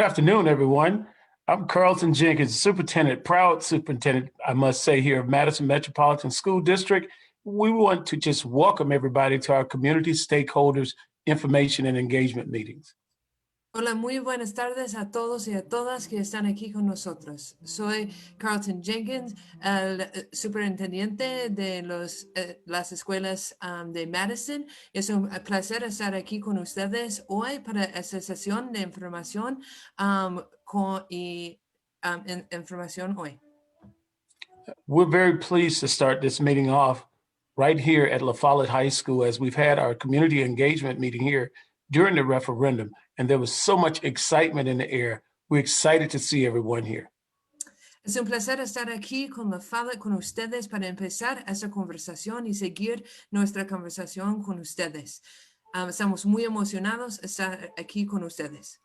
Good afternoon, everyone. I'm Carlton Jenkins, superintendent, proud superintendent, I must say, here of Madison Metropolitan School District. We want to just welcome everybody to our community stakeholders information and engagement meetings. Hola, muy buenas tardes a todos y a todas que están aquí con nosotros. Soy Carlton Jenkins, el superintendente de las escuelas de Madison. Es un placer estar aquí con ustedes hoy para esta sesión de información información hoy. We're very pleased to start this meeting off right here at La Follette High School, as we've had our community engagement meeting here during the referendum, and there was so much excitement in the air. We're excited to see everyone here. Es un placer estar aquí con La Follette con ustedes para empezar esta conversación y seguir nuestra conversación con ustedes. Estamos muy emocionados de estar aquí con ustedes.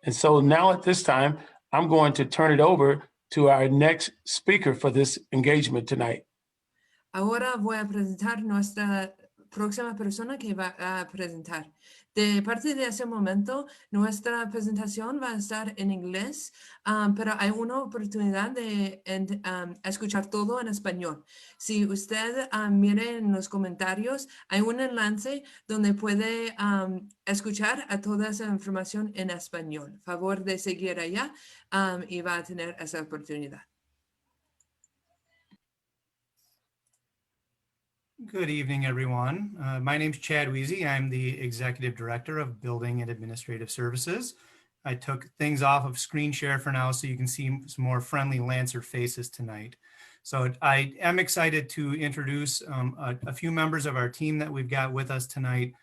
And so now at this time, I'm going to turn it over to our next speaker for this engagement tonight. Ahora voy a presentar nuestra próxima persona que va a presentar. De parte de ese momento, nuestra presentación va a estar en inglés, pero hay una oportunidad de escuchar todo en español. Si usted mire en los comentarios, hay un enlace donde puede escuchar a toda esa información en español. Favor de seguir allá y va a tener esa oportunidad. Good evening, everyone. My name is Chad Weezy. I'm the Executive Director of Building and Administrative Services. I took things off of screen share for now so you can see some more friendly Lancer faces tonight. So I am excited to introduce a few members of our team that we've got with us tonight.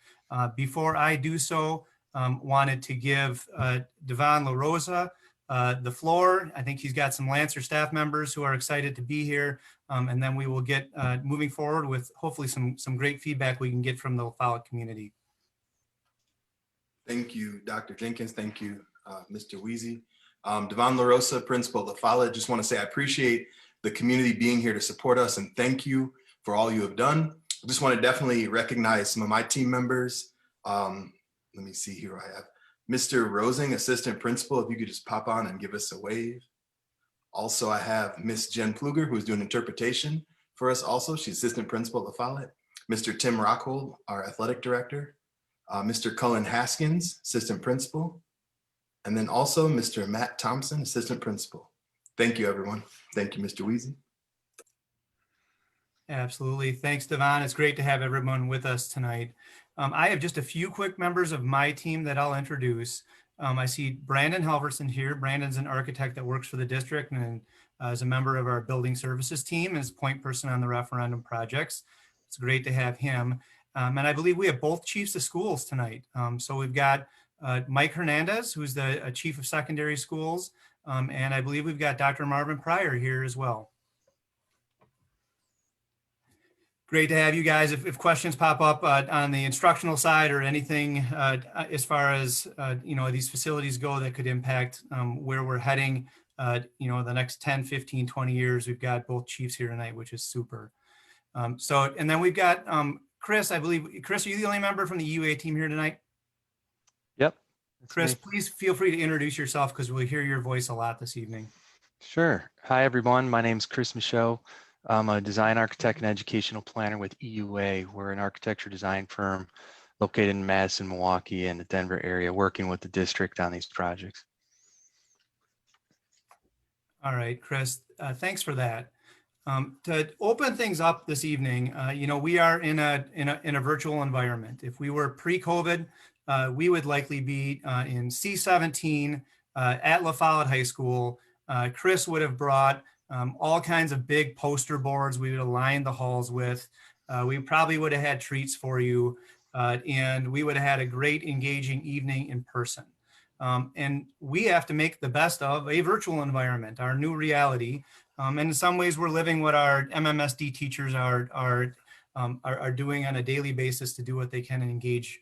Before I do so, wanted to give Devon LaRosa the floor. I think he's got some Lancer staff members who are excited to be here. And then we will get moving forward with hopefully some great feedback we can get from the La Follette community. Thank you, Dr. Jenkins. Thank you, Mr. Weezy. Devon LaRosa, Principal at La Follette. Just want to say I appreciate the community being here to support us and thank you for all you have done. I just want to definitely recognize some of my team members. Let me see here. I have Mr. Rosing, Assistant Principal. If you could just pop on and give us a wave. Also, I have Miss Jen Pfluger, who is doing interpretation for us also. She's Assistant Principal at La Follette. Mr. Tim Rockhold, our Athletic Director. Mr. Cullen Haskins, Assistant Principal. And then also Mr. Matt Thompson, Assistant Principal. Thank you, everyone. Thank you, Mr. Weezy. Absolutely. Thanks, Devon. It's great to have everyone with us tonight. I have just a few quick members of my team that I'll introduce. I see Brandon Halverson here. Brandon's an architect that works for the district and is a member of our building services team as point person on the referendum projects. It's great to have him. And I believe we have both chiefs of schools tonight. So we've got Mike Hernandez, who's the chief of secondary schools. And I believe we've got Dr. Marvin Pryor here as well. Great to have you guys. If questions pop up on the instructional side or anything as far as these facilities go that could impact where we're heading, the next 10, 15, 20 years, we've got both chiefs here tonight, which is super. And then we've got Chris, I believe. Chris, are you the only member from the UA team here tonight? Yep. Chris, please feel free to introduce yourself because we'll hear your voice a lot this evening. Sure. Hi, everyone. My name is Chris Michaud. I'm a design architect and educational planner with EUA. We're an architecture design firm located in Madison, Milwaukee, and the Denver area, working with the district on these projects. All right, Chris, thanks for that. To open things up this evening, we are in a virtual environment. If we were pre-COVID, we would likely be in C17 at La Follette High School. Chris would have brought all kinds of big poster boards we would align the halls with. We probably would have had treats for you, and we would have had a great engaging evening in person. And we have to make the best of a virtual environment, our new reality. And in some ways, we're living what our MMSD teachers are doing on a daily basis to do what they can and engage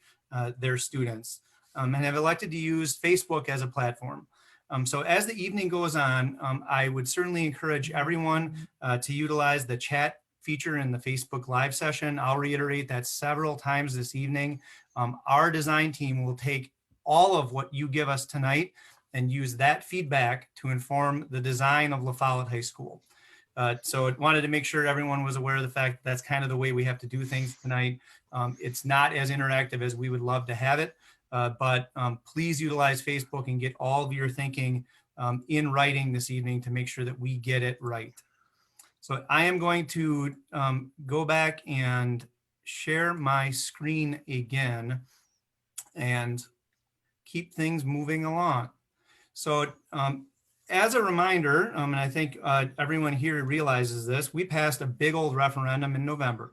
their students, and have elected to use Facebook as a platform. So as the evening goes on, I would certainly encourage everyone to utilize the chat feature in the Facebook Live session. I'll reiterate that several times this evening. Our design team will take all of what you give us tonight and use that feedback to inform the design of La Follette High School. So I wanted to make sure everyone was aware of the fact that that's kind of the way we have to do things tonight. It's not as interactive as we would love to have it, but please utilize Facebook and get all of your thinking in writing this evening to make sure that we get it right. So I am going to go back and share my screen again and keep things moving along. So as a reminder, and I think everyone here realizes this, we passed a big old referendum in November.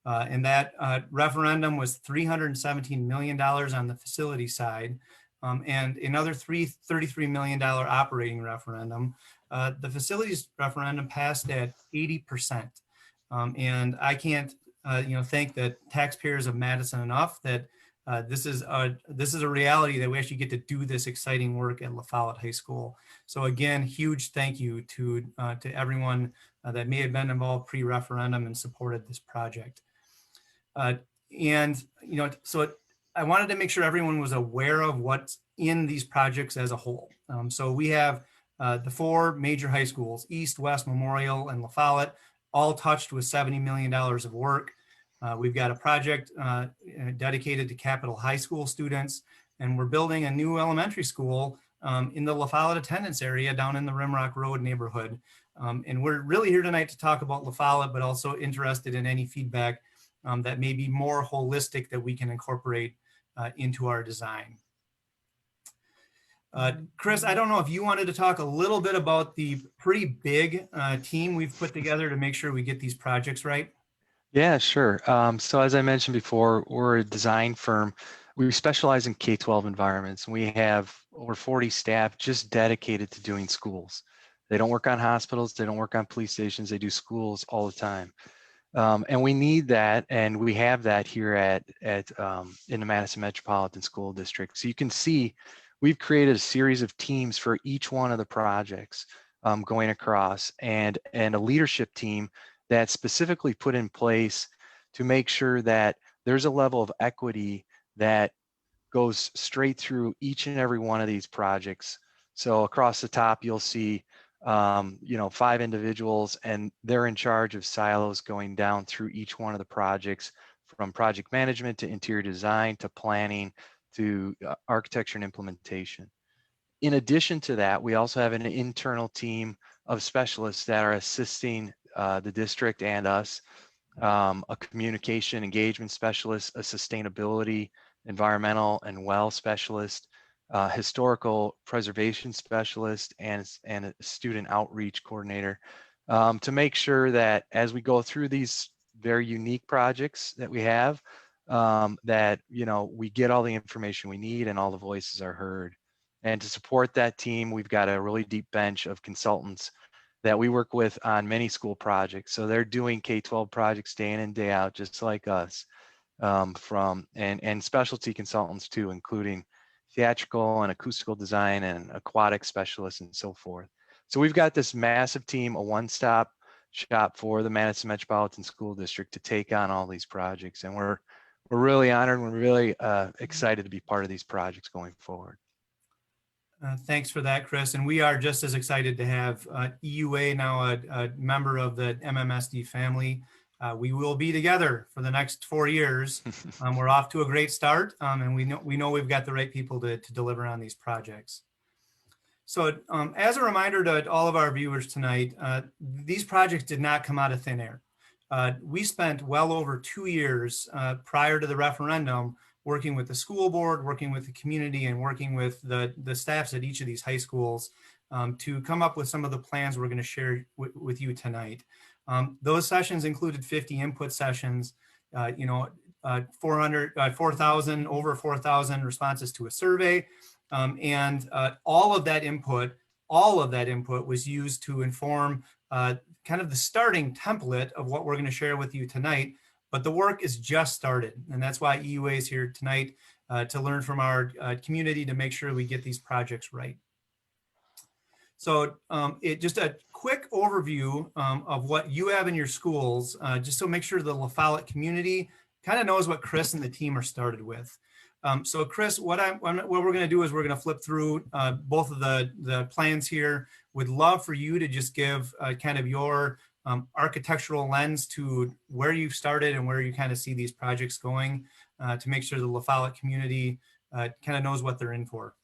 And that referendum was $317 million on the facility side, and another $33 million operating referendum. The facilities referendum passed at 80%. And I can't thank the taxpayers of Madison enough that this is a reality that we actually get to do this exciting work at La Follette High School. So again, huge thank you to everyone that may have been involved pre-referendum and supported this project. So I wanted to make sure everyone was aware of what's in these projects as a whole. So we have the 4 major high schools, East, West, Memorial, and La Follette, all touched with $70 million of work. We've got a project dedicated to Capitol High School students, and we're building a new elementary school in the La Follette attendance area down in the Rimrock Road neighborhood. And we're really here tonight to talk about La Follette, but also interested in any feedback that may be more holistic that we can incorporate into our design. Chris, I don't know if you wanted to talk a little bit about the pretty big team we've put together to make sure we get these projects right. Yeah, sure. So as I mentioned before, we're a design firm. We specialize in K-12 environments, and we have over 40 staff just dedicated to doing schools. They don't work on hospitals, they don't work on police stations, they do schools all the time. And we need that, and we have that here in the Madison Metropolitan School District. So you can see we've created a series of teams for each one of the projects going across, and a leadership team that's specifically put in place to make sure that there's a level of equity that goes straight through each and every one of these projects. So across the top, you'll see 5 individuals, and they're in charge of silos going down through each one of the projects, from project management to interior design to planning to architecture and implementation. In addition to that, we also have an internal team of specialists that are assisting the district and us, a communication engagement specialist, a sustainability, environmental and well specialist, historical preservation specialist, and a student outreach coordinator, to make sure that as we go through these very unique projects that we have, that we get all the information we need and all the voices are heard. And to support that team, we've got a really deep bench of consultants that we work with on many school projects. So they're doing K-12 projects day in and day out, just like us, and specialty consultants too, including theatrical and acoustical design and aquatic specialists and so forth. So we've got this massive team, a one-stop shop for the Madison Metropolitan School District to take on all these projects. And we're really honored. We're really excited to be part of these projects going forward. Thanks for that, Chris. And we are just as excited to have EUA now a member of the MMSD family. We will be together for the next 4 years. We're off to a great start, and we know we've got the right people to deliver on these projects. So as a reminder to all of our viewers tonight, these projects did not come out of thin air. We spent well over 2 years prior to the referendum working with the school board, working with the community, and working with the staffs at each of these high schools to come up with some of the plans we're going to share with you tonight. Those sessions included 50 input sessions, 4,000 responses to a survey, and all of that input was used to inform kind of the starting template of what we're going to share with you tonight. But the work is just started, and that's why EUA is here tonight to learn from our community to make sure we get these projects right. So just a quick overview of what you have in your schools, just to make sure the La Follette community kind of knows what Chris and the team are started with. So Chris, what we're going to do is we're going to flip through both of the plans here. Would love for you to just give kind of your architectural lens to where you've started and where you kind of see these projects going to make sure the La Follette community kind of knows what they're in for.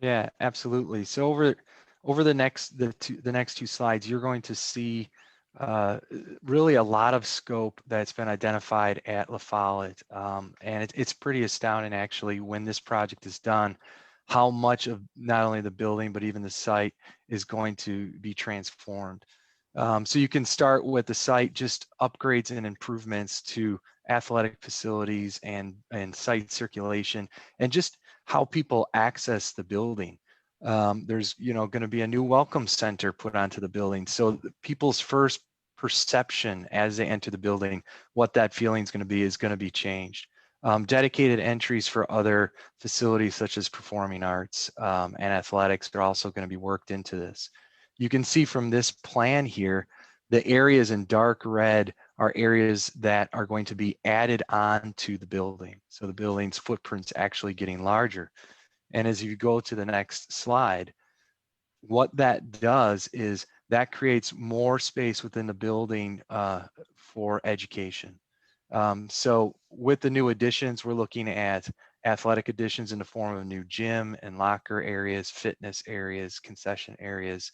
Yeah, absolutely. So over the next two slides, you're going to see really a lot of scope that's been identified at La Follette, and it's pretty astounding actually when this project is done, how much of not only the building but even the site is going to be transformed. So you can start with the site, just upgrades and improvements to athletic facilities and site circulation, and just how people access the building. There's going to be a new welcome center put onto the building, so people's first perception as they enter the building, what that feeling is going to be changed. Dedicated entries for other facilities such as performing arts and athletics are also going to be worked into this. You can see from this plan here, the areas in dark red are areas that are going to be added on to the building. So the building's footprint's actually getting larger. And as you go to the next slide, what that does is that creates more space within the building for education. So with the new additions, we're looking at athletic additions in the form of a new gym and locker areas, fitness areas, concession areas,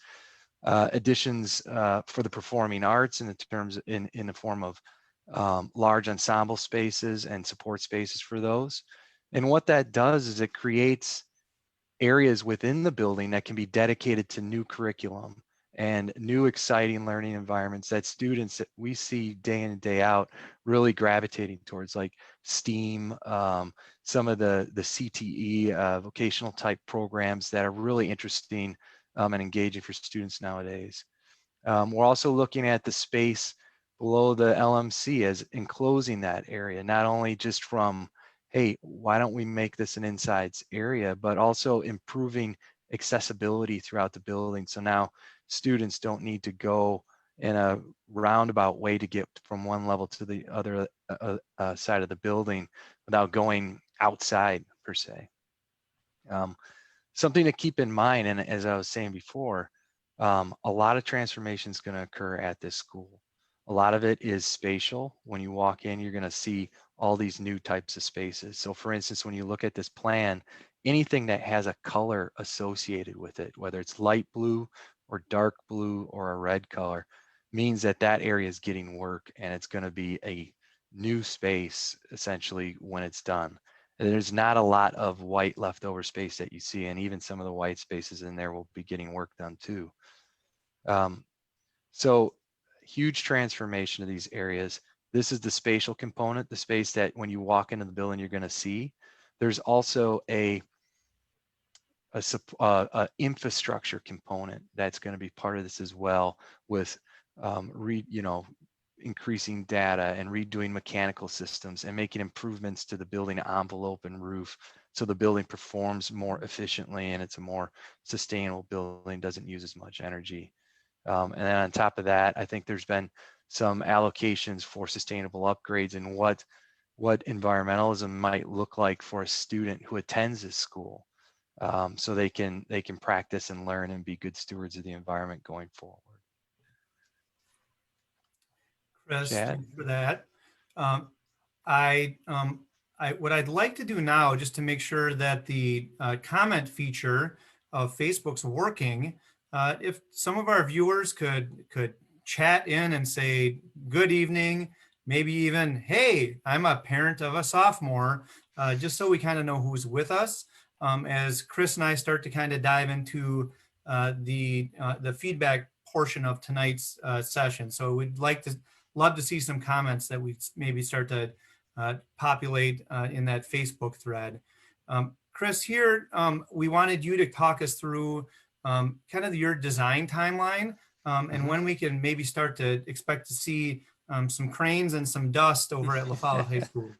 additions for the performing arts in the form of large ensemble spaces and support spaces for those. And what that does is it creates areas within the building that can be dedicated to new curriculum and new exciting learning environments that students that we see day in and day out really gravitating towards, like STEAM, some of the CTE vocational type programs that are really interesting and engaging for students nowadays. We're also looking at the space below the LMC as enclosing that area, not only just from, hey, why don't we make this an insides area, but also improving accessibility throughout the building. So now students don't need to go in a roundabout way to get from one level to the other side of the building without going outside per se. Something to keep in mind, and as I was saying before, a lot of transformation is going to occur at this school. A lot of it is spatial. When you walk in, you're going to see all these new types of spaces. So for instance, when you look at this plan, anything that has a color associated with it, whether it's light blue or dark blue or a red color, means that that area is getting work and it's going to be a new space essentially when it's done. And there's not a lot of white leftover space that you see, and even some of the white spaces in there will be getting work done too. So huge transformation of these areas. This is the spatial component, the space that when you walk into the building, you're going to see. There's also a infrastructure component that's going to be part of this as well, with increasing data and redoing mechanical systems and making improvements to the building envelope and roof so the building performs more efficiently and it's a more sustainable building, doesn't use as much energy. And then on top of that, I think there's been some allocations for sustainable upgrades and what environmentalism might look like for a student who attends this school, so they can practice and learn and be good stewards of the environment going forward. Chris, Chad? thanks for that. What I'd like to do now, just to make sure that the comment feature of Facebook's working, if some of our viewers could chat in and say, good evening, maybe even, hey, I'm a parent of a sophomore, just so we kind of know who's with us, as Chris and I start to kind of dive into the feedback portion of tonight's session. So we'd love to see some comments that we maybe start to populate in that Facebook thread. Chris, here, we wanted you to talk us through kind of your design timeline and when we can maybe start to expect to see some cranes and some dust over at La Follette High School.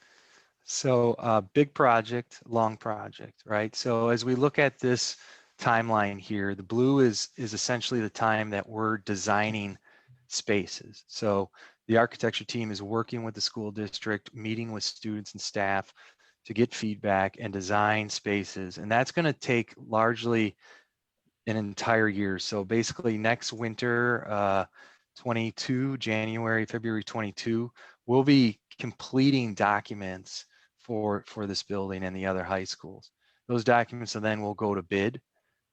So big project, long project, right? So as we look at this timeline here, the blue is essentially the time that we're designing spaces. So the architecture team is working with the school district, meeting with students and staff to get feedback and design spaces. And that's going to take largely an entire year. So basically next winter, 22, January, February 22, we'll be completing documents for this building and the other high schools. Those documents then will go to bid.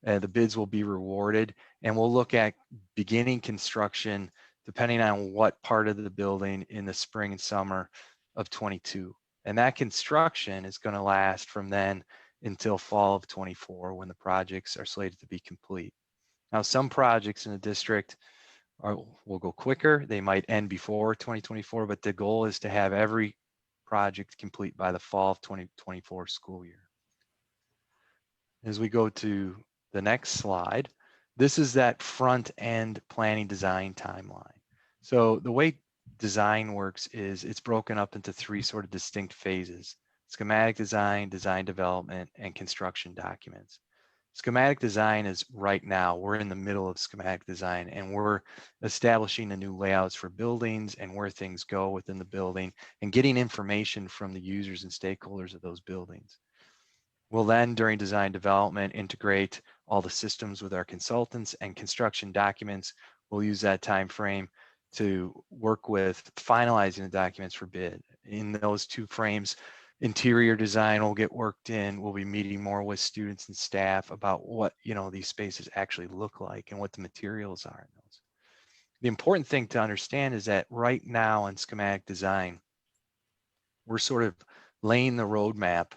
The bids will be rewarded, and we'll look at beginning construction depending on what part of the building in the spring and summer of 22. And that construction is going to last from then until fall of 24 when the projects are slated to be complete. Now, some projects in the district will go quicker. They might end before 2024, but the goal is to have every project complete by the fall of 2024 school year. As we go to the next slide, this is that front end planning design timeline. So the way design works is it's broken up into three sort of distinct phases: schematic design, design development, and construction documents. Schematic design is right now, we're in the middle of schematic design, and we're establishing the new layouts for buildings and where things go within the building and getting information from the users and stakeholders of those buildings. We'll then, during design development, integrate all the systems with our consultants, and construction documents. We'll use that time frame to work with finalizing the documents for bid. In those two frames, interior design will get worked in. We'll be meeting more with students and staff about what these spaces actually look like and what the materials are in those. The important thing to understand is that right now in schematic design, we're sort of laying the roadmap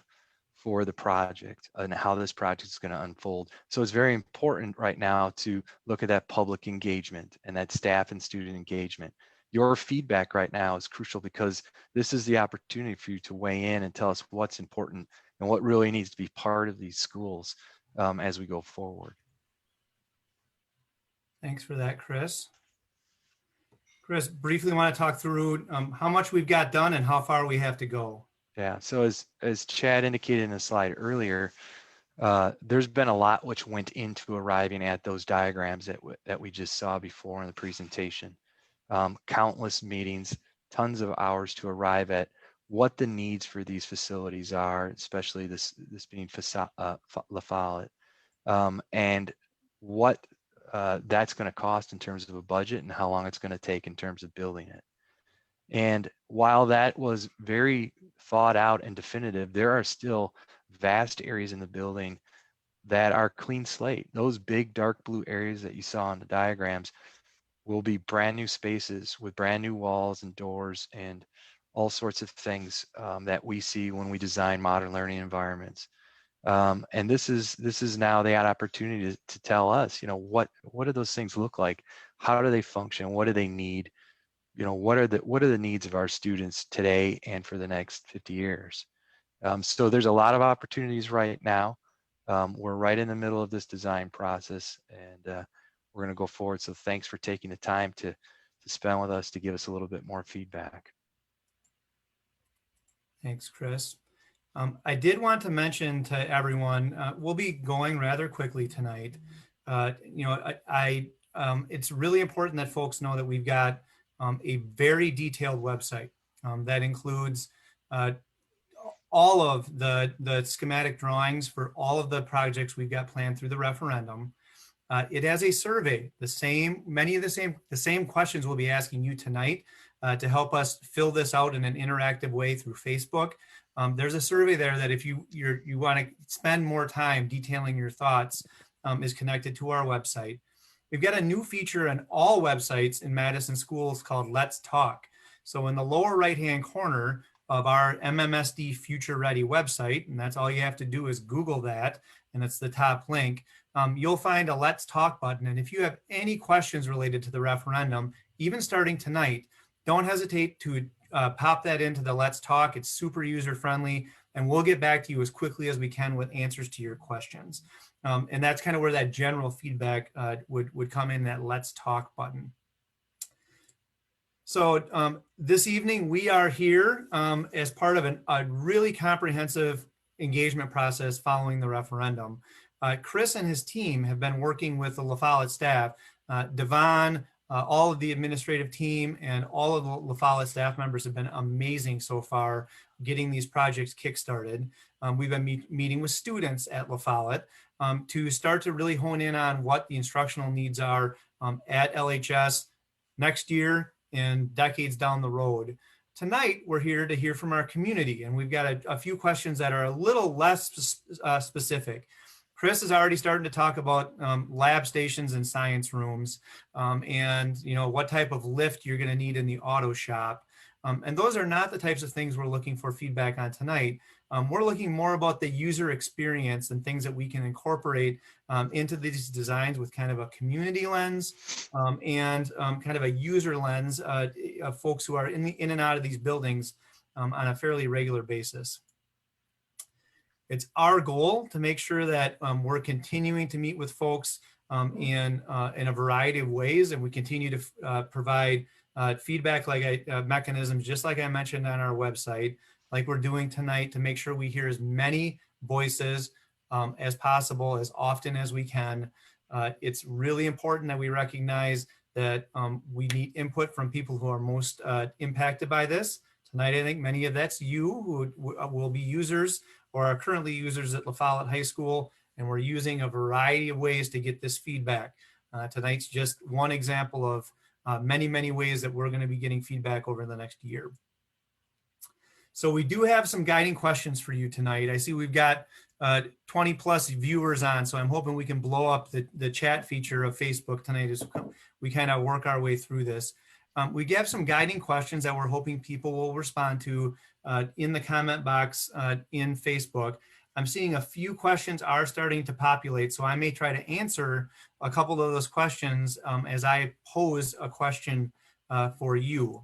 for the project and how this project is going to unfold. So it's very important right now to look at that public engagement and that staff and student engagement. Your feedback right now is crucial because this is the opportunity for you to weigh in and tell us what's important and what really needs to be part of these schools as we go forward. Thanks for that, Chris. Chris, briefly want to talk through how much we've got done and how far we have to go. Yeah, so as Chad indicated in the slide earlier, there's been a lot which went into arriving at those diagrams that we just saw before in the presentation. Countless meetings, tons of hours to arrive at what the needs for these facilities are, especially this being La Follette, and what that's going to cost in terms of a budget and how long it's going to take in terms of building it. And while that was very thought out and definitive, there are still vast areas in the building that are clean slate. Those big dark blue areas that you saw in the diagrams will be brand new spaces with brand new walls and doors and all sorts of things that we see when we design modern learning environments. And this is now the opportunity to tell us, what do those things look like? How do they function? What do they need? What are the needs of our students today and for the next 50 years? So there's a lot of opportunities right now. We're right in the middle of this design process, and we're going to go forward. So thanks for taking the time to spend with us to give us a little bit more feedback. Thanks, Chris. I did want to mention to everyone, we'll be going rather quickly tonight. It's really important that folks know that we've got a very detailed website that includes all of the schematic drawings for all of the projects we've got planned through the referendum. It has a survey, the same questions we'll be asking you tonight to help us fill this out in an interactive way through Facebook. There's a survey there that if you want to spend more time detailing your thoughts is connected to our website. We've got a new feature on all websites in Madison schools called Let's Talk. So in the lower right-hand corner of our MMSD Future Ready website, and that's all you have to do is Google that, and it's the top link, you'll find a Let's Talk button. And if you have any questions related to the referendum, even starting tonight, don't hesitate to pop that into the Let's Talk. It's super user-friendly, and we'll get back to you as quickly as we can with answers to your questions. And that's kind of where that general feedback would come in, that Let's Talk button. So this evening we are here as part of a really comprehensive engagement process following the referendum. Chris and his team have been working with the La Follette staff, Devon, all of the administrative team and all of the La Follette staff members have been amazing so far getting these projects kickstarted. We've been meeting with students at La Follette to start to really hone in on what the instructional needs are at LHS next year and decades down the road. Tonight, we're here to hear from our community, and we've got a few questions that are a little less specific. Chris is already starting to talk about lab stations and science rooms, and what type of lift you're going to need in the auto shop. And those are not the types of things we're looking for feedback on tonight. We're looking more about the user experience and things that we can incorporate into these designs with kind of a community lens and kind of a user lens of folks who are in and out of these buildings on a fairly regular basis. It's our goal to make sure that we're continuing to meet with folks in a variety of ways, and we continue to provide feedback mechanisms, just like I mentioned on our website, like we're doing tonight, to make sure we hear as many voices as possible, as often as we can. It's really important that we recognize that we need input from people who are most impacted by this. Tonight, I think many of that's you who will be users or are currently users at La Follette High School, and we're using a variety of ways to get this feedback. Tonight's just one example of many, many ways that we're going to be getting feedback over the next year. So we do have some guiding questions for you tonight. I see we've got 20 plus viewers on, so I'm hoping we can blow up the chat feature of Facebook tonight as we kind of work our way through this. We have some guiding questions that we're hoping people will respond to in the comment box in Facebook. I'm seeing a few questions are starting to populate, so I may try to answer a couple of those questions as I pose a question for you.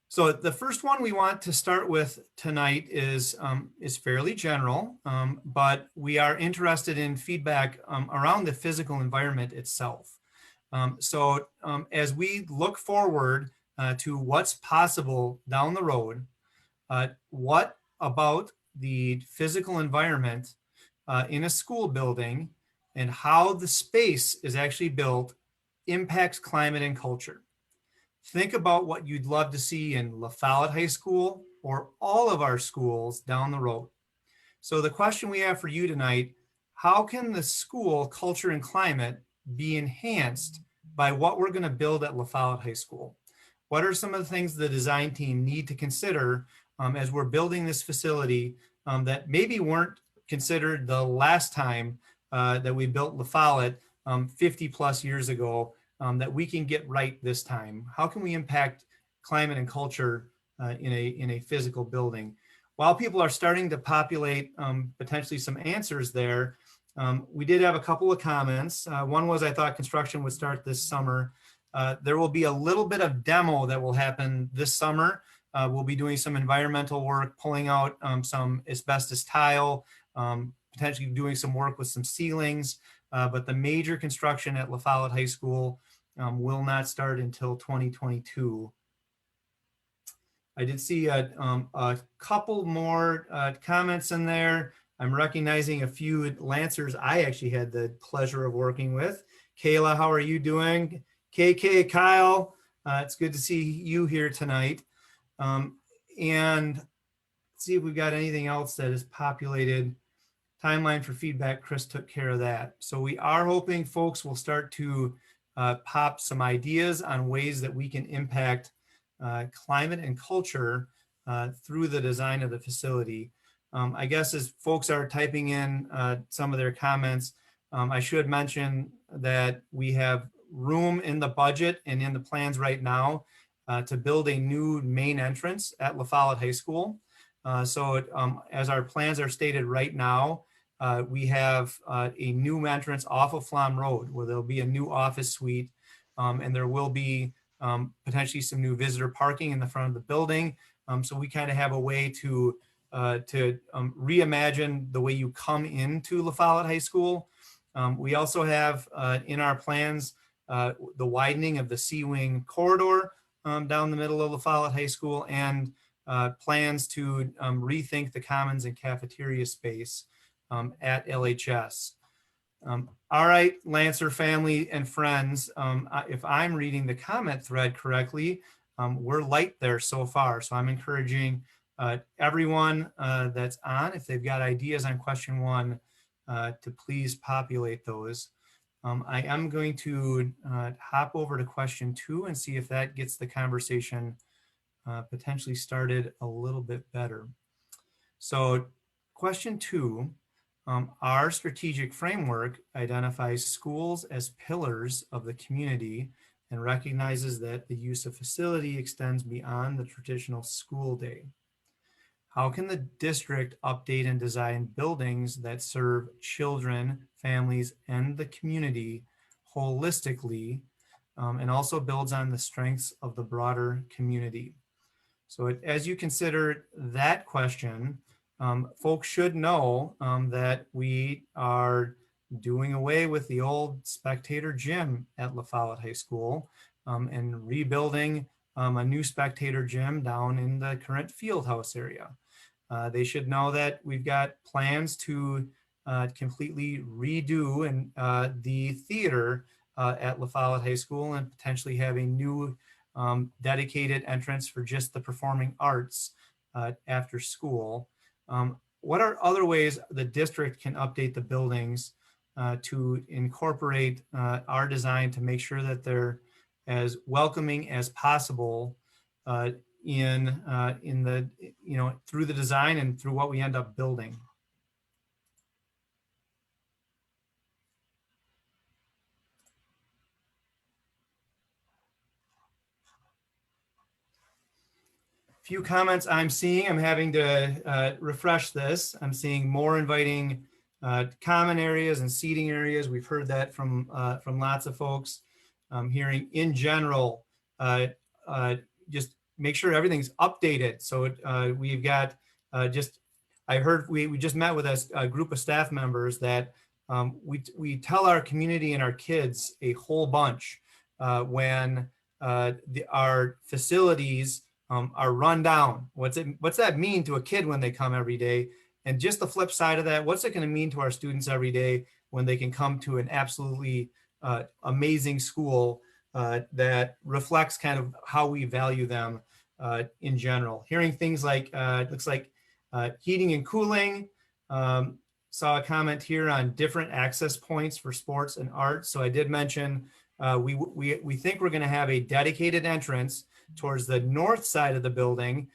So the first one we want to start with tonight is fairly general, but we are interested in feedback around the physical environment itself. So as we look forward to what's possible down the road, what about the physical environment in a school building and how the space is actually built impacts climate and culture? Think about what you'd love to see in La Follette High School or all of our schools down the road. So the question we have for you tonight, how can the school culture and climate be enhanced by what we're going to build at La Follette High School? What are some of the things the design team need to consider as we're building this facility that maybe weren't considered the last time that we built La Follette 50 plus years ago, that we can get right this time? How can we impact climate and culture in a physical building? While people are starting to populate potentially some answers there, we did have a couple of comments. One was, I thought construction would start this summer. There will be a little bit of demo that will happen this summer. We'll be doing some environmental work, pulling out some asbestos tile, potentially doing some work with some ceilings, but the major construction at La Follette High School will not start until 2022. I did see a couple more comments in there. I'm recognizing a few Lancers I actually had the pleasure of working with. Kayla, how are you doing? KK, Kyle, it's good to see you here tonight. And let's see if we've got anything else that is populated. Timeline for feedback, Chris took care of that. So we are hoping folks will start to pop some ideas on ways that we can impact climate and culture through the design of the facility. I guess as folks are typing in some of their comments, I should mention that we have room in the budget and in the plans right now to build a new main entrance at La Follette High School. So as our plans are stated right now, we have a new entrance off of Flom Road where there'll be a new office suite, and there will be potentially some new visitor parking in the front of the building. So we kind of have a way to reimagine the way you come into La Follette High School. We also have in our plans the widening of the C-Wing corridor down the middle of La Follette High School, and plans to rethink the commons and cafeteria space at LHS. All right, Lancer family and friends, if I'm reading the comment thread correctly, we're light there so far. So I'm encouraging everyone that's on, if they've got ideas on question 1, to please populate those. I am going to hop over to question 2 and see if that gets the conversation potentially started a little bit better. So question 2, our strategic framework identifies schools as pillars of the community and recognizes that the use of facility extends beyond the traditional school day. How can the district update and design buildings that serve children, families, and the community holistically, and also builds on the strengths of the broader community? So as you consider that question, folks should know that we are doing away with the old spectator gym at La Follette High School and rebuilding a new spectator gym down in the current field house area. They should know that we've got plans to completely redo the theater at La Follette High School and potentially have a new dedicated entrance for just the performing arts after school. What are other ways the district can update the buildings to incorporate our design to make sure that they're as welcoming as possible in the, through the design and through what we end up building? Few comments I'm seeing. I'm having to refresh this. I'm seeing more inviting common areas and seating areas. We've heard that from lots of folks. I'm hearing in general, just make sure everything's updated. So we've got I heard we just met with a group of staff members that we tell our community and our kids a whole bunch when our facilities are run down. What's that mean to a kid when they come every day? And just the flip side of that, what's it going to mean to our students every day when they can come to an absolutely amazing school that reflects kind of how we value them in general? Hearing things like, looks like heating and cooling. Saw a comment here on different access points for sports and arts. So I did mention we think we're going to have a dedicated entrance towards the north side of the building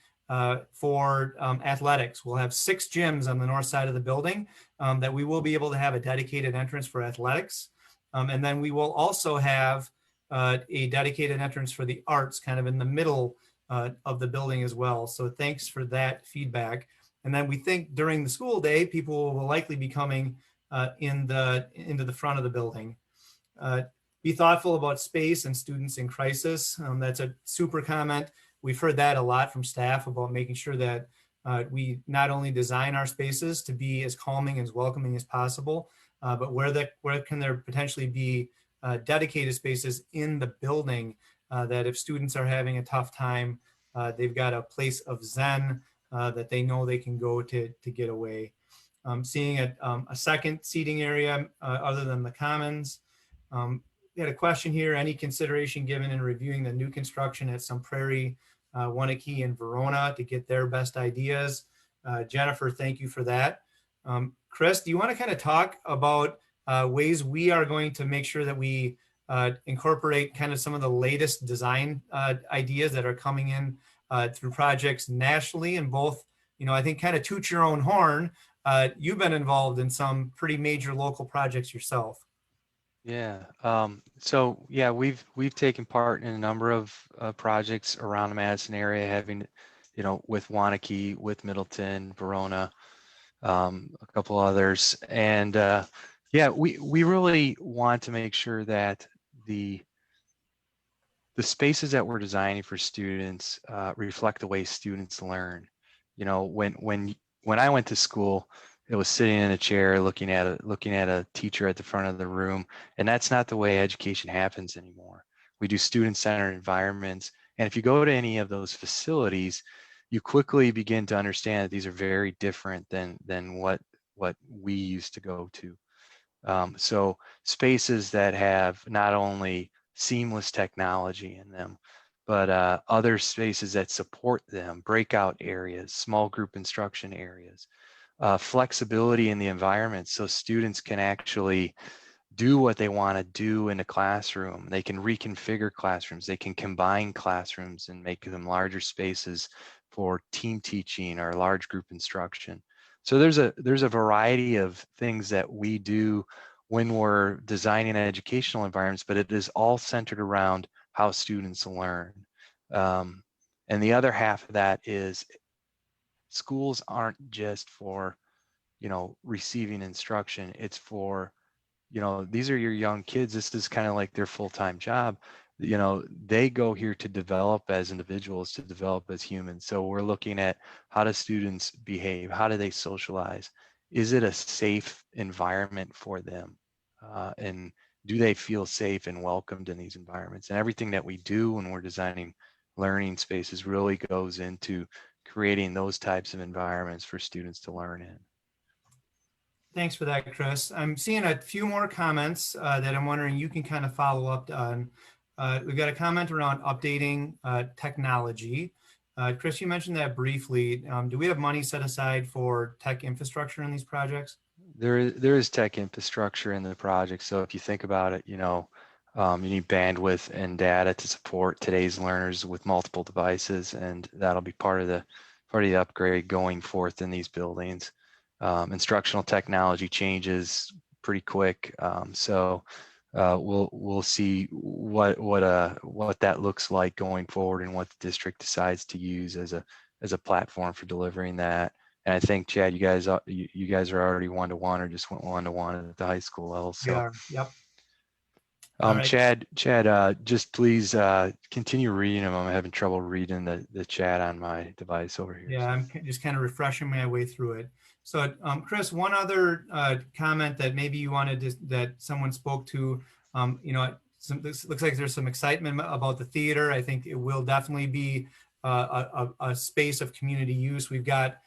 for athletics. We'll have 6 gyms on the north side of the building that we will be able to have a dedicated entrance for athletics. And then we will also have a dedicated entrance for the arts kind of in the middle of the building as well. So thanks for that feedback. And then we think during the school day, people will likely be coming into the front of the building. Be thoughtful about space and students in crisis. That's a super comment. We've heard that a lot from staff about making sure that we not only design our spaces to be as calming, as welcoming as possible, but where can there potentially be dedicated spaces in the building that if students are having a tough time, they've got a place of zen that they know they can go to get away. Seeing a second seating area other than the commons. We had a question here: any consideration given in reviewing the new construction at Sun Prairie, Waunakee, and Verona to get their best ideas? Jennifer, thank you for that. Chris, do you want to kind of talk about ways we are going to make sure that we incorporate kind of some of the latest design ideas that are coming in through projects nationally, and both, I think kind of toot your own horn. You've been involved in some pretty major local projects yourself. Yeah. So yeah, we've taken part in a number of projects around the Madison area, having, with Waunakee, with Middleton, Verona, a couple others, and yeah, we really want to make sure that the spaces that we're designing for students reflect the way students learn. When I went to school, it was sitting in a chair looking at a teacher at the front of the room, and that's not the way education happens anymore. We do student-centered environments, and if you go to any of those facilities, you quickly begin to understand that these are very different than what we used to go to. So spaces that have not only seamless technology in them, but other spaces that support them, breakout areas, small group instruction areas, flexibility in the environment so students can actually do what they want to do in a classroom. They can reconfigure classrooms. They can combine classrooms and make them larger spaces for team teaching or large group instruction. So there's a variety of things that we do when we're designing educational environments, but it is all centered around how students learn. And the other half of that is schools aren't just for, receiving instruction. It's for, these are your young kids. This is kind of like their full-time job. They go here to develop as individuals, to develop as humans. So we're looking at how do students behave? How do they socialize? Is it a safe environment for them? And do they feel safe and welcomed in these environments? And everything that we do when we're designing learning spaces really goes into creating those types of environments for students to learn in. Thanks for that, Chris. I'm seeing a few more comments that I'm wondering you can kind of follow up on. We've got a comment around updating technology. Chris, you mentioned that briefly. Do we have money set aside for tech infrastructure in these projects? There is tech infrastructure in the project. So if you think about it, you need bandwidth and data to support today's learners with multiple devices, and that'll be part of the upgrade going forth in these buildings. Instructional technology changes pretty quick, so we'll see what that looks like going forward and what the district decides to use as a platform for delivering that. And I think, Chad, you guys are already one-to-one or just went one-to-one at the high school level. So We are. Yep. All right. Chad, just please continue reading them. I'm having trouble reading the chat on my device over here. Yeah, I'm just kind of refreshing my way through it. So, Chris, one other comment that maybe you wanted that someone spoke to, looks like there's some excitement about the theater. I think it will definitely be a space of community use. We've got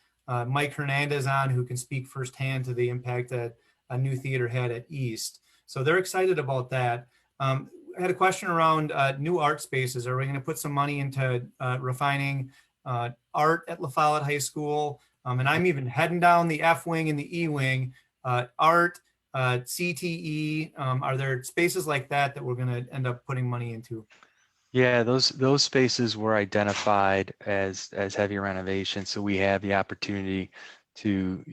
Mike Hernandez on, who can speak firsthand to the impact that a new theater had at East. So they're excited about that. I had a question around new art spaces. Are we going to put some money into refining art at La Follette High School? And I'm even heading down the F wing and the E wing. Art, CTE. Are there spaces like that we're going to end up putting money into? Yeah, those spaces were identified as heavy renovation, so we have the opportunity to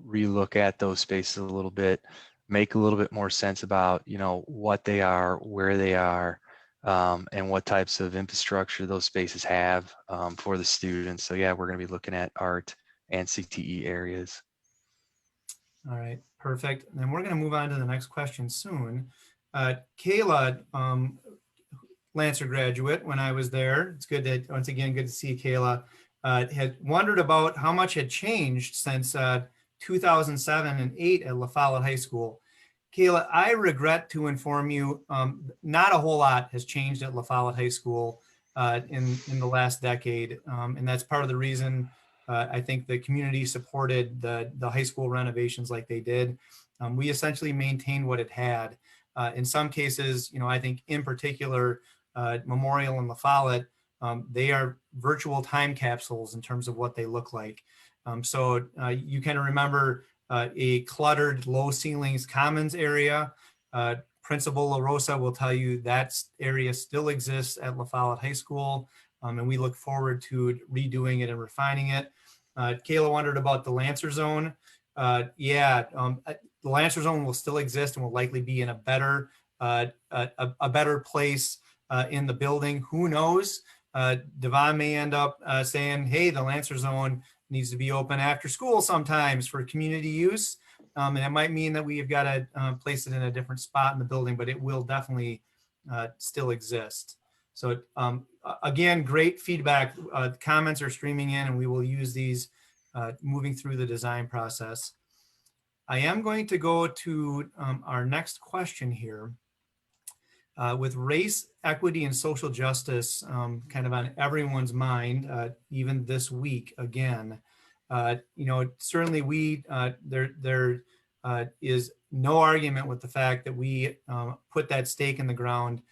relook at those spaces a little bit, make a little bit more sense about what they are, where they are, and what types of infrastructure those spaces have for the students. So yeah, we're going to be looking at art and CTE areas. All right, perfect. And then we're going to move on to the next question soon. Kayla, Lancer graduate when I was there. It's good to, once again, good to see Kayla. Had wondered about how much had changed since 2007 and 8 at La Follette High School. Kayla, I regret to inform you, not a whole lot has changed at La Follette High School in the last decade. And that's part of the reason I think the community supported the high school renovations like they did. We essentially maintained what it had. In some cases, I think in particular, Memorial and La Follette, they are virtual time capsules in terms of what they look like. So you kind of remember a cluttered low ceilings commons area. Principal LaRosa will tell you that area still exists at La Follette High School, and we look forward to redoing it and refining it. Kayla wondered about the Lancer Zone. The Lancer Zone will still exist and will likely be in a better place in the building. Who knows? Devon may end up saying, hey, the Lancer Zone needs to be open after school sometimes for community use. And it might mean that we've got to place it in a different spot in the building, but it will definitely still exist. So again, great feedback. Comments are streaming in and we will use these moving through the design process. I am going to go to our next question here. With race, equity, and social justice kind of on everyone's mind, even this week again, certainly is no argument with the fact that we put that stake in the ground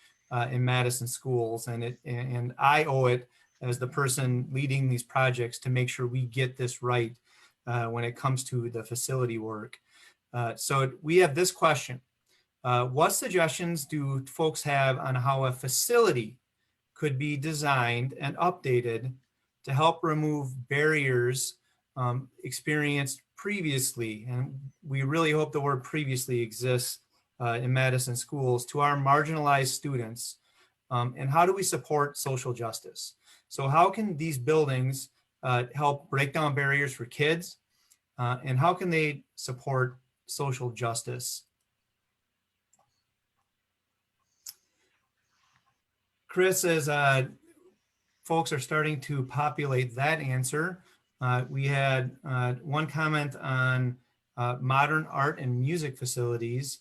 in Madison schools, and I owe it as the person leading these projects to make sure we get this right when it comes to the facility work. So we have this question. What suggestions do folks have on how a facility could be designed and updated to help remove barriers experienced previously? And we really hope the word previously exists in Madison schools to our marginalized students. And how do we support social justice? So how can these buildings help break down barriers for kids? And how can they support social justice? Chris, as folks are starting to populate that answer, we had one comment on modern art and music facilities.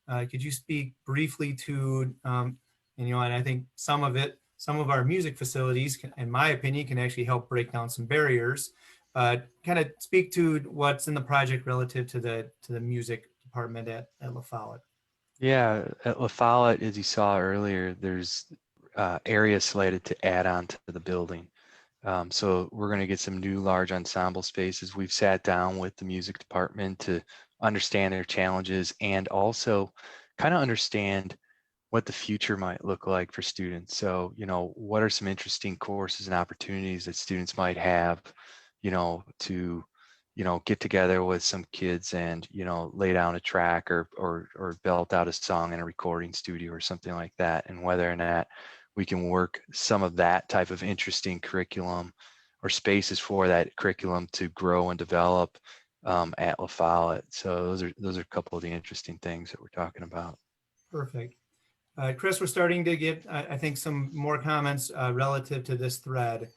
Could you speak briefly to, and I think some of our music facilities, in my opinion, can actually help break down some barriers. Kind of speak to what's in the project relative to the music department at La Follette. Yeah, at La Follette, as you saw earlier, there's areas slated to add on to the building. So we're going to get some new large ensemble spaces. We've sat down with the music department to understand their challenges and also kind of understand what the future might look like for students. So, what are some interesting courses and opportunities that students might have, to, get together with some kids and, lay down a track or belt out a song in a recording studio or something like that, and whether or not we can work some of that type of interesting curriculum or spaces for that curriculum to grow and develop at La Follette. So those are a couple of the interesting things that we're talking about. Perfect. Chris, we're starting to get, I think, some more comments relative to this thread.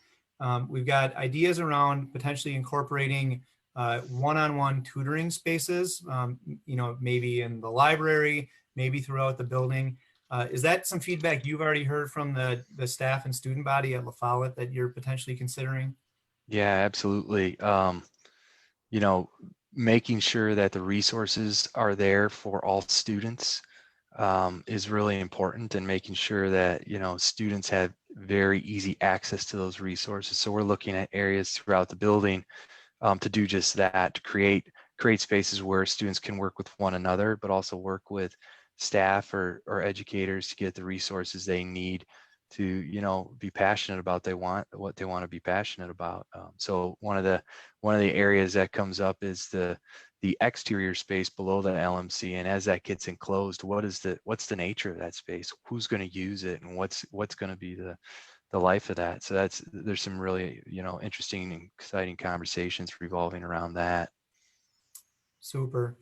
We've got ideas around potentially incorporating one-on-one tutoring spaces, maybe in the library, maybe throughout the building. Is that some feedback you've already heard from the staff and student body at La Follette that you're potentially considering? Yeah, absolutely. Making sure that the resources are there for all students is really important, and making sure that, students have very easy access to those resources. So we're looking at areas throughout the building to do just that, to create spaces where students can work with one another, but also work with staff or educators to get the resources they need to be passionate about what they want to be passionate about. So one of the areas that comes up is the exterior space below the LMC, and as that gets enclosed, what's the nature of that space, who's going to use it, and what's going to be the life of that. So there's some really interesting and exciting conversations revolving around that. Super.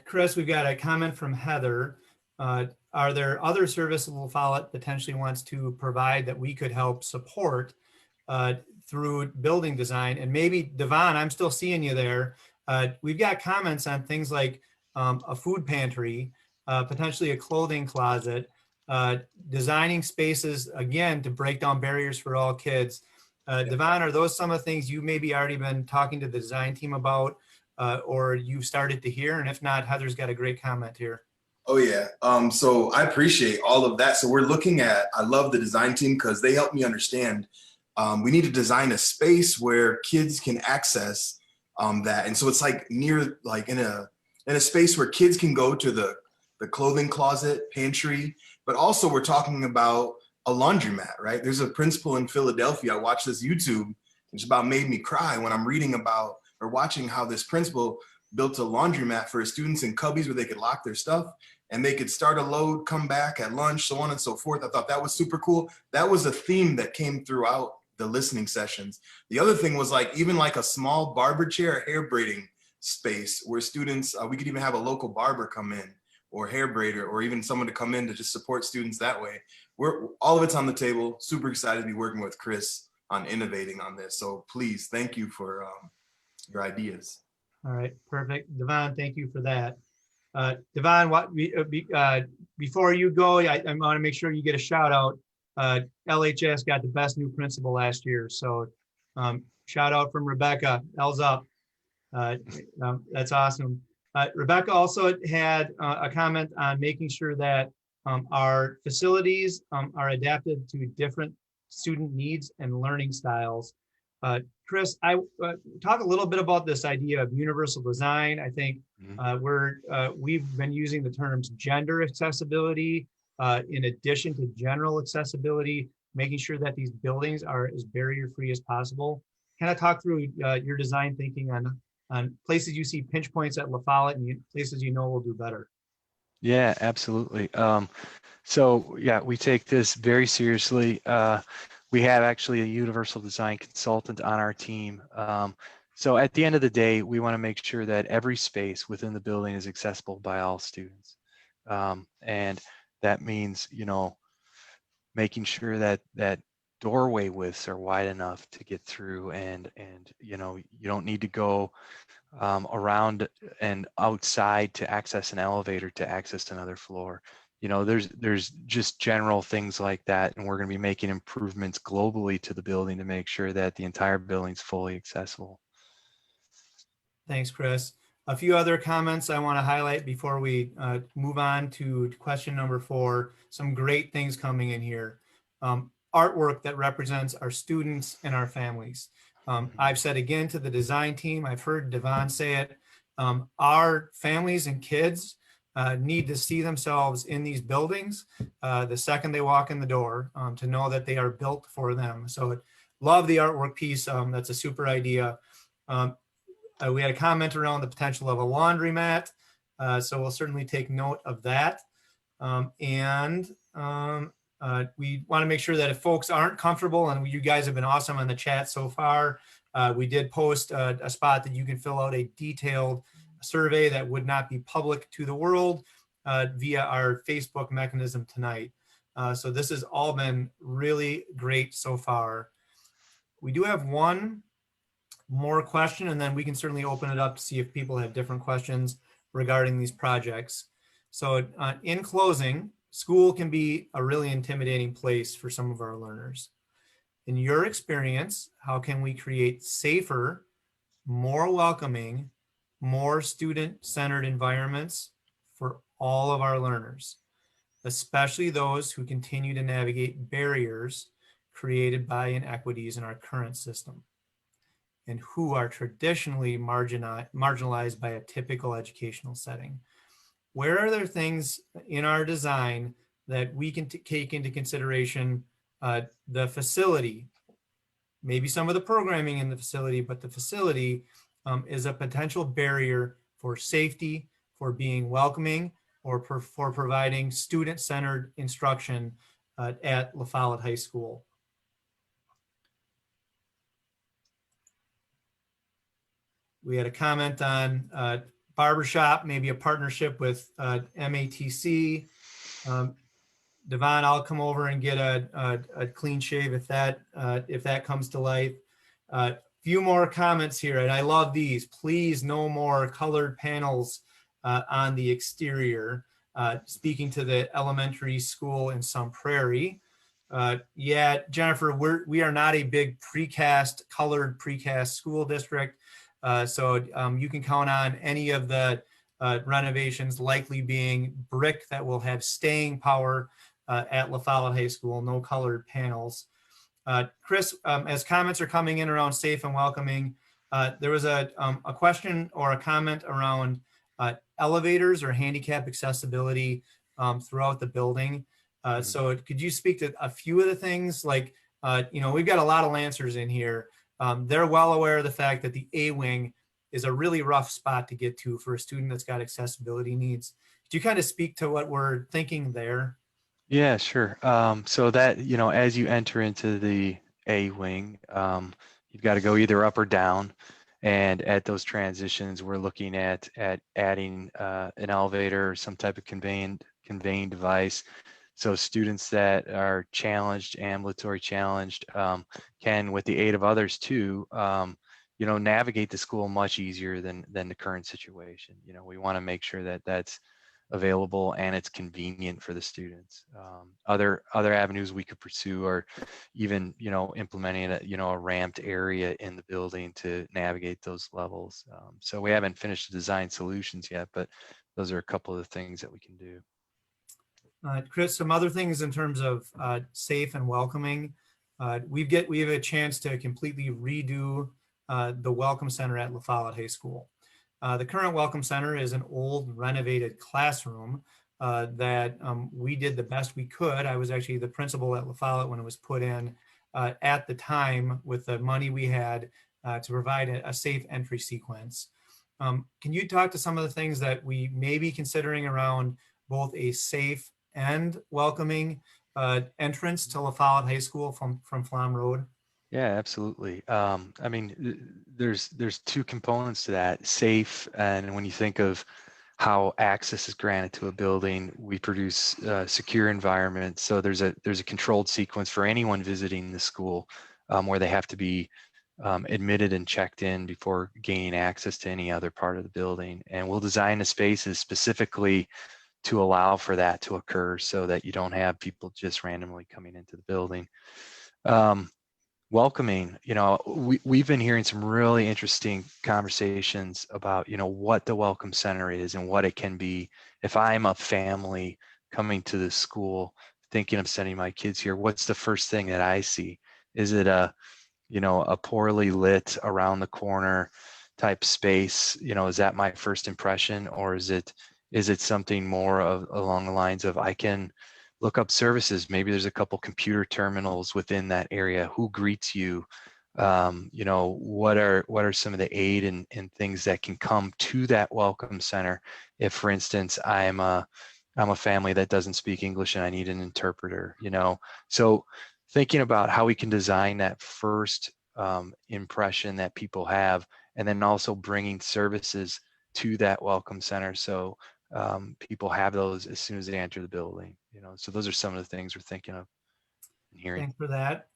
Chris, we've got a comment from Heather. Are there other services La Follette potentially wants to provide that we could help support through building design? And maybe, Devon, I'm still seeing you there. We've got comments on things like a food pantry, potentially a clothing closet, designing spaces, again, to break down barriers for all kids. Devon, are those some of the things you maybe already been talking to the design team about, or you've started to hear? And if not, Heather's got a great comment here. Oh yeah. So I appreciate all of that. So we're looking at, I love the design team because they help me understand we need to design a space where kids can access that. And so it's like near, like in a space where kids can go to the clothing closet, pantry, but also we're talking about a laundromat, right? There's a principal in Philadelphia. I watched this YouTube, it's about made me cry when I'm reading about or watching how this principal built a laundromat for his students in cubbies where they could lock their stuff and they could start a load, come back at lunch, so on and so forth. I thought that was super cool. That was a theme that came throughout the listening sessions. The other thing was like, even like a small barber chair, hair braiding space where students, we could even have a local barber come in or hair braider, or even someone to come in to just support students that way. All of it's on the table. Super excited to be working with Chris on innovating on this. So please, thank you for your ideas. All right, perfect. Devon, thank you for that. Devon, before you go, I want to make sure you get a shout out. LHS got the best new principal last year. So shout out from Rebecca, L's up. That's awesome. Rebecca also had a comment on making sure that our facilities are adapted to different student needs and learning styles. Chris, I talk a little bit about this idea of universal design. I think we've been using the terms gender accessibility in addition to general accessibility, making sure that these buildings are as barrier-free as possible. Kind of talk through your design thinking on places you see pinch points at La Follette and places you know will do better. Yeah, absolutely. So yeah, we take this very seriously. We have actually a universal design consultant on our team. So at the end of the day, we want to make sure that every space within the building is accessible by all students. And that means, making sure that doorway widths are wide enough to get through, and you don't need to go around and outside to access an elevator to access another floor. There's just general things like that, and we're going to be making improvements globally to the building to make sure that the entire building's fully accessible. Thanks, Chris. A few other comments I want to highlight before we move on to question number 4. Some great things coming in here. Artwork that represents our students and our families. I've said again to the design team, I've heard Devon say it, our families and kids need to see themselves in these buildings the second they walk in the door, to know that they are built for them. So love the artwork piece. That's a super idea. We had a comment around the potential of a laundromat. So we'll certainly take note of that. We want to make sure that if folks aren't comfortable, and you guys have been awesome on the chat so far, we did post a spot that you can fill out a detailed survey that would not be public to the world via our Facebook mechanism tonight. So this has all been really great so far. We do have one more question, and then we can certainly open it up to see if people have different questions regarding these projects. So in closing, school can be a really intimidating place for some of our learners. In your experience, how can we create safer, more welcoming, more student-centered environments for all of our learners, especially those who continue to navigate barriers created by inequities in our current system and who are traditionally marginalized by a typical educational setting? Where are there things in our design that we can take into consideration? The facility, maybe some of the programming in the facility, but the facility is a potential barrier for safety, for being welcoming, or for providing student-centered instruction at La Follette High School. We had a comment on barbershop, maybe a partnership with MATC. Devon, I'll come over and get a clean shave if that comes to life. Few more comments here, and I love these. Please, no more colored panels on the exterior. Speaking to the elementary school in Sun Prairie. Yeah, Jennifer, we are not a big colored precast school district. So you can count on any of the renovations likely being brick that will have staying power at La Follette High School, no colored panels. Chris, as comments are coming in around safe and welcoming, there was a question or a comment around elevators or handicap accessibility throughout the building. So could you speak to a few of the things? Like, we've got a lot of Lancers in here. They're well aware of the fact that the A-wing is a really rough spot to get to for a student that's got accessibility needs. Could you kind of speak to what we're thinking there? Yeah, sure. So that, as you enter into the A-wing, you've got to go either up or down. And at those transitions, we're looking at adding an elevator or some type of conveying device. So students that are challenged, ambulatory challenged, can, with the aid of others too, navigate the school much easier than the current situation. We want to make sure that that's available and it's convenient for the students. Other avenues we could pursue are even, implementing a ramped area in the building to navigate those levels. So we haven't finished the design solutions yet, but those are a couple of the things that we can do. Chris, some other things in terms of safe and welcoming. We have a chance to completely redo the Welcome Center at La Follette High School. The current Welcome Center is an old renovated classroom that we did the best we could. I was actually the principal at La Follette when it was put in at the time with the money we had to provide a safe entry sequence. Can you talk to some of the things that we may be considering around both a safe and welcoming entrance to La Follette High School from Flom Road? Yeah, absolutely. I mean, there's two components to that: safe, and when you think of how access is granted to a building, we produce a secure environment. So there's a controlled sequence for anyone visiting the school where they have to be admitted and checked in before gaining access to any other part of the building. And we'll design the spaces specifically to allow for that to occur, so that you don't have people just randomly coming into the building. Welcoming, we've been hearing some really interesting conversations about, what the Welcome Center is and what it can be. If I'm a family coming to the school thinking of sending my kids here, what's the first thing that I see? Is it a poorly lit around the corner type space? Is that my first impression, or is it something more along the lines of, I can look up services? Maybe there's a couple computer terminals within that area. Who greets you? What are some of the aid and things that can come to that Welcome Center if, for instance, I'm a family that doesn't speak English and I need an interpreter? So thinking about how we can design that first impression that people have, and then also bringing services to that Welcome Center, so people have those as soon as they enter the building. So those are some of the things we're thinking of and hearing. Thanks for that.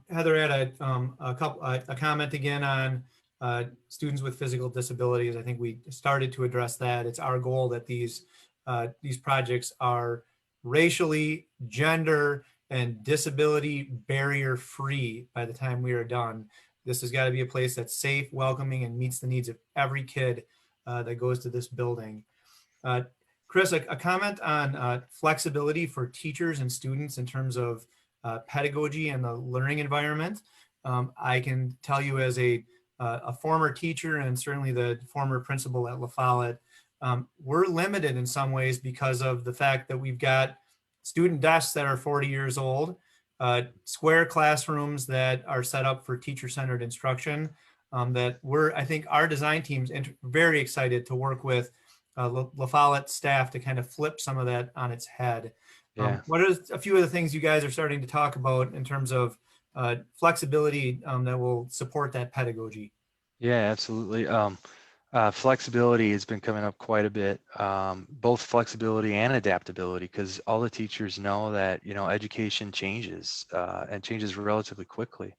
Heather had a comment again on students with physical disabilities. I think we started to address that. It's our goal that these projects are racially, gender, and disability barrier free by the time we are done. This has got to be a place that's safe, welcoming, and meets the needs of every kid that goes to this building. Chris, a comment on flexibility for teachers and students in terms of pedagogy and the learning environment. I can tell you, as a former teacher and certainly the former principal at La Follette, we're limited in some ways because of the fact that we've got student desks that are 40 years old, square classrooms that are set up for teacher-centered instruction, I think our design team's very excited to work with La Follette staff to kind of flip some of that on its head. Yeah. What are a few of the things you guys are starting to talk about in terms of flexibility that will support that pedagogy? Yeah, absolutely. Flexibility has been coming up quite a bit, both flexibility and adaptability, because all the teachers know that, education changes and changes relatively quickly.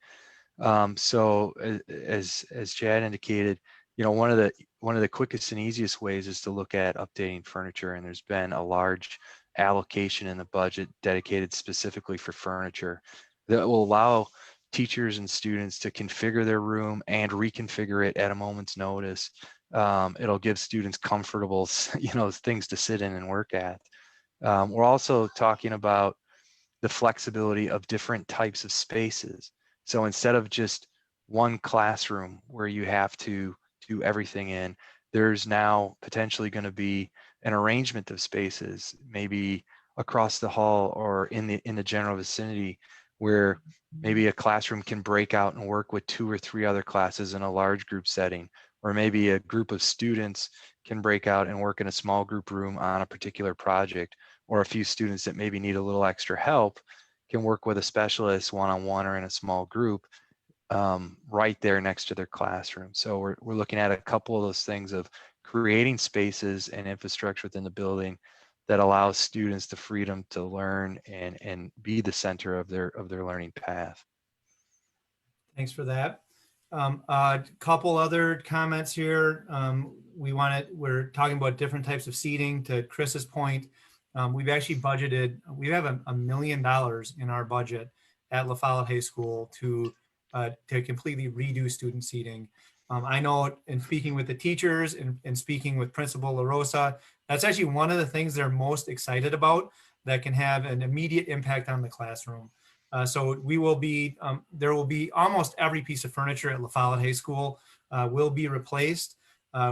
So as Chad indicated, one of the quickest and easiest ways is to look at updating furniture, and there's been a large allocation in the budget dedicated specifically for furniture that will allow teachers and students to configure their room and reconfigure it at a moment's notice. It'll give students comfortable, things to sit in and work at. We're also talking about the flexibility of different types of spaces. So instead of just one classroom where you have to do everything in, there's now potentially going to be an arrangement of spaces, maybe across the hall or in the general vicinity, where maybe a classroom can break out and work with 2 or 3 other classes in a large group setting, or maybe a group of students can break out and work in a small group room on a particular project, or a few students that maybe need a little extra help can work with a specialist one-on-one or in a small group right there next to their classroom. So we're looking at a couple of those things of creating spaces and infrastructure within the building that allows students the freedom to learn and be the center of their learning path. Thanks for that. A couple other comments here. We're talking about different types of seating. To Chris's point, we've actually budgeted, we have $1 million in our budget at La Follette High School to completely redo student seating. I know in speaking with the teachers and speaking with Principal LaRosa, that's actually one of the things they're most excited about that can have an immediate impact on the classroom. So we will be, there will be almost every piece of furniture at La Follette High School will be replaced.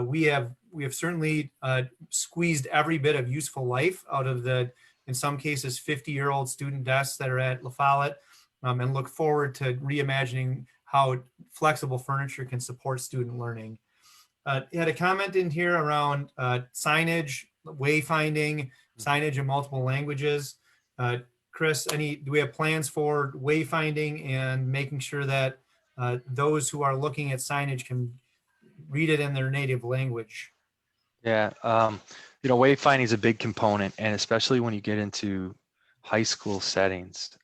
We have certainly squeezed every bit of useful life out of the, in some cases, 50-year-old student desks that are at La Follette, and look forward to reimagining how flexible furniture can support student learning. You had a comment in here around signage, wayfinding, signage in multiple languages. Chris, do we have plans for wayfinding and making sure that those who are looking at signage can read it in their native language? Yeah, wayfinding is a big component, and especially when you get into high school settings.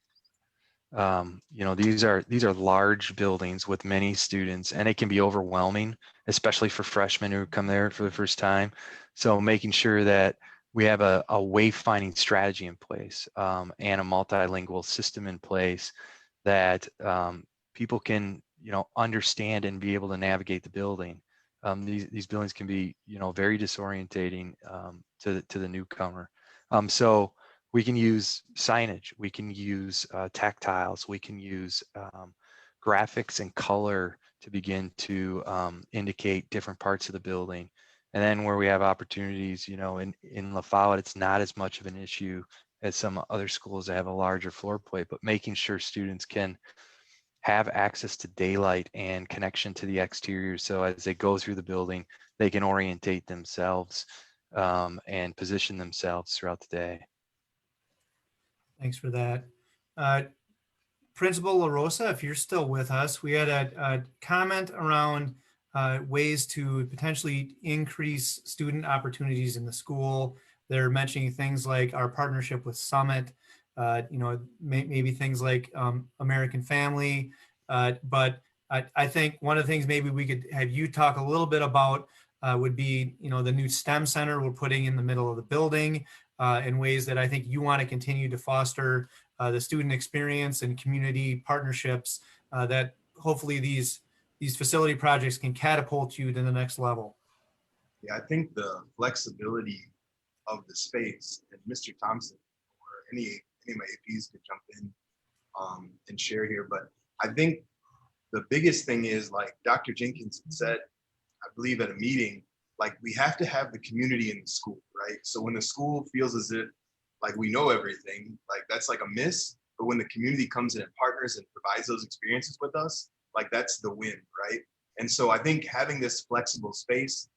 These are large buildings with many students, and it can be overwhelming, especially for freshmen who come there for the first time. So making sure that we have a wayfinding strategy in place, and a multilingual system in place that people can, understand and be able to navigate the building. These buildings can be, very disorientating to the newcomer. So we can use signage, we can use tactiles, we can use graphics and color to begin to indicate different parts of the building. And then where we have opportunities, in La Follette, it's not as much of an issue as some other schools that have a larger floor plate, but making sure students can have access to daylight and connection to the exterior. So as they go through the building, they can orientate themselves and position themselves throughout the day. Thanks for that. Principal LaRosa, if you're still with us, we had a comment around ways to potentially increase student opportunities in the school. They're mentioning things like our partnership with Summit, maybe things like American Family. But I think one of the things maybe we could have you talk a little bit about would be, the new STEM center we're putting in the middle of the building, in ways that I think you want to continue to foster the student experience and community partnerships that hopefully these facility projects can catapult you to the next level. Yeah, I think the flexibility of the space, and Mr. Thompson or any of my APs could jump in and share here, but I think the biggest thing is, like Dr. Jenkins said, I believe at a meeting, like we have to have the community in the school, right? So when the school feels as if like we know everything, like that's like a miss. But when the community comes in and partners and provides those experiences with us, like that's the win, right? And so I think having this flexible space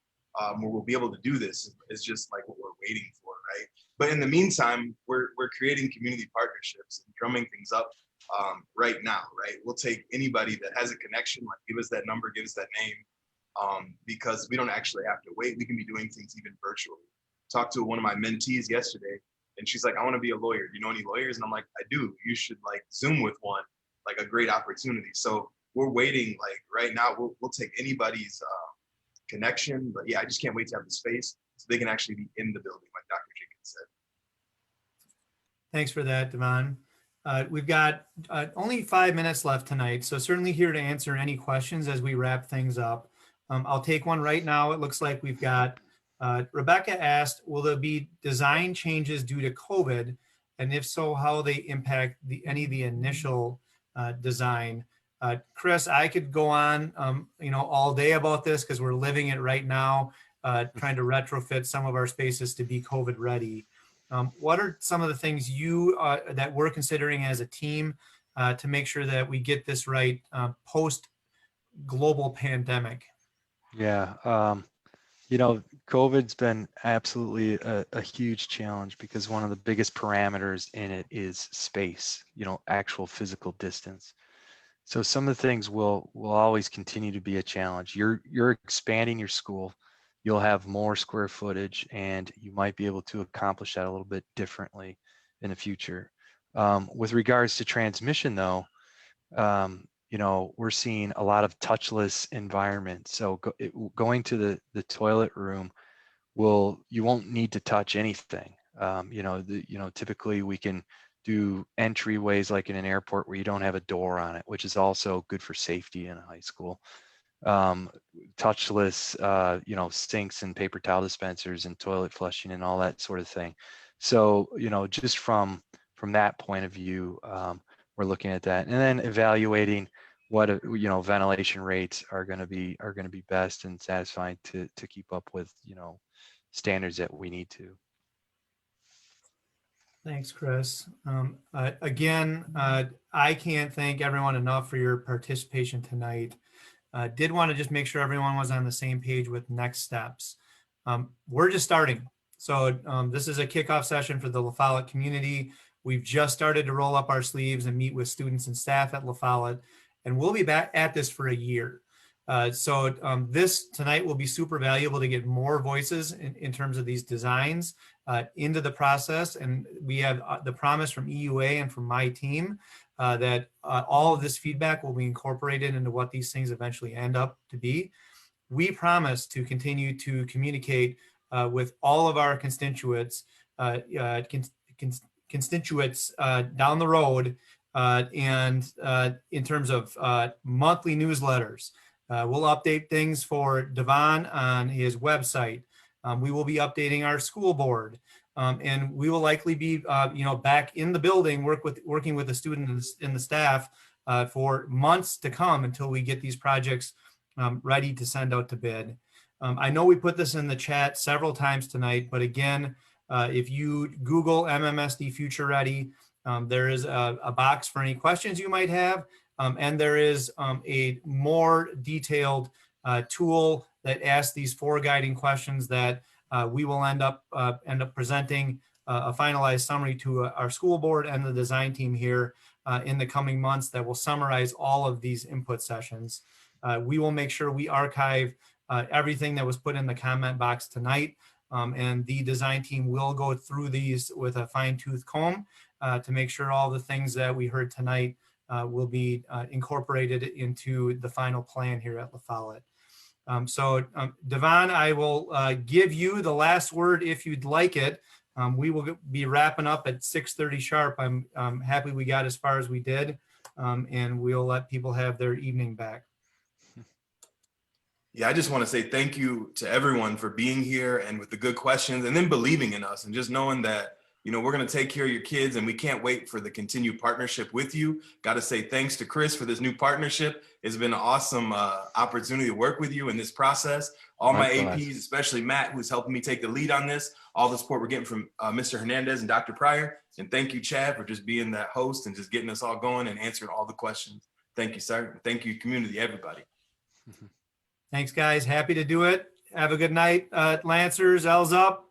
where we'll be able to do this is just like what we're waiting for, right? But in the meantime, we're creating community partnerships and drumming things up right now, right? We'll take anybody that has a connection, like give us that number, give us that name, because we don't actually have to wait. We can be doing things even virtually. Talked to one of my mentees yesterday, and she's like, I want to be a lawyer. Do you know any lawyers? And I'm like, I do. You should like Zoom with one, like a great opportunity. So we're waiting, like right now, we'll take anybody's connection. But yeah, I just can't wait to have the space so they can actually be in the building, like Dr. Jenkins said. Thanks for that, Devon. We've got only 5 minutes left tonight, so certainly here to answer any questions as we wrap things up. I'll take one right now. It looks like we've got, Rebecca asked, will there be design changes due to COVID? And if so, how they impact any of the initial design? Chris, I could go on all day about this because we're living it right now, trying to retrofit some of our spaces to be COVID ready. What are some of the things that we're considering as a team to make sure that we get this right post global pandemic? Yeah, COVID's been absolutely a huge challenge because one of the biggest parameters in it is space, actual physical distance. So some of the things will always continue to be a challenge. You're expanding your school. You'll have more square footage, and you might be able to accomplish that a little bit differently in the future. With regards to transmission, though, we're seeing a lot of touchless environments. So going to the toilet room you won't need to touch anything. Typically we can do entryways like in an airport where you don't have a door on it, which is also good for safety in a high school. Touchless, sinks and paper towel dispensers and toilet flushing and all that sort of thing. So, just from that point of view, we're looking at that and then evaluating what ventilation rates are going to be best and satisfying to keep up with standards that we need to. Thanks, Chris. Again, I can't thank everyone enough for your participation tonight. Did want to just make sure everyone was on the same page with next steps. We're just starting. So this is a kickoff session for the La Follette community. We've just started to roll up our sleeves and meet with students and staff at La Follette, and we'll be back at this for a year. This tonight will be super valuable to get more voices in terms of these designs into the process. And we have the promise from EUA and from my team that all of this feedback will be incorporated into what these things eventually end up to be. We promise to continue to communicate with all of our constituents down the road and in terms of monthly newsletters. We'll update things for Devon on his website. We will be updating our school board. And we will likely be, back in the building, working with the students and the staff for months to come until we get these projects ready to send out to bid. I know we put this in the chat several times tonight, but again, if you Google MMSD Future Ready, there is a box for any questions you might have. And there is a more detailed tool that asks these 4 guiding questions that we will end up presenting a finalized summary to our school board and the design team here in the coming months that will summarize all of these input sessions. We will make sure we archive everything that was put in the comment box tonight, and the design team will go through these with a fine-tooth comb to make sure all the things that we heard tonight will be incorporated into the final plan here at La Follette. Devon, I will give you the last word if you'd like it. We will be wrapping up at 6:30 sharp. I'm happy we got as far as we did, and we'll let people have their evening back. Yeah, I just want to say thank you to everyone for being here and with the good questions and then believing in us and just knowing that, we're going to take care of your kids and we can't wait for the continued partnership with you. Got to say thanks to Chris for this new partnership. It's been an awesome opportunity to work with you in this process. All my APs, especially Matt, who's helping me take the lead on this, all the support we're getting from Mr. Hernandez and Dr. Pryor. And thank you, Chad, for just being that host and just getting us all going and answering all the questions. Thank you, sir. Thank you, community, everybody. Thanks, guys. Happy to do it. Have a good night. Lancers, L's up.